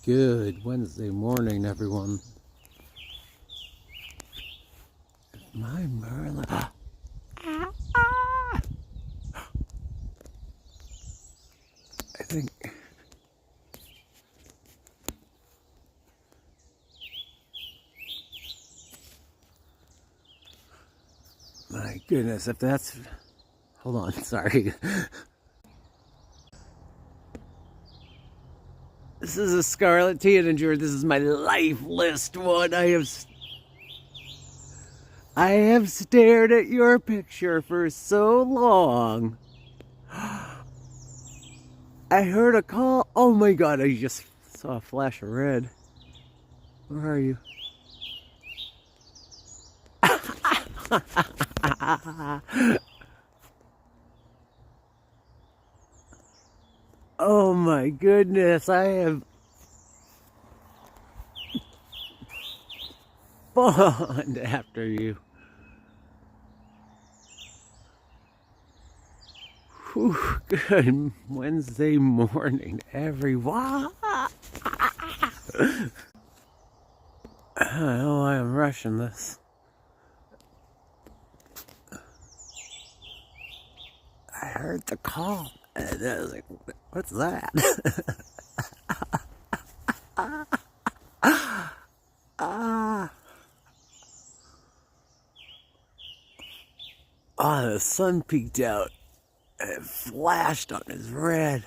Good Wednesday morning, everyone. My Merlin. I think. My goodness, if that's. Hold on, sorry. This is a Scarlet Tanager. This is my life list one. I have stared at your picture for so long. I heard a call. Oh my god, I just saw a flash of red. Where are you? Oh my goodness, I have spawned after you. Whew, good Wednesday morning, everyone. I know I am rushing this. I heard the call, and I was like, what's that? Oh, the sun peeked out, and it flashed on his red.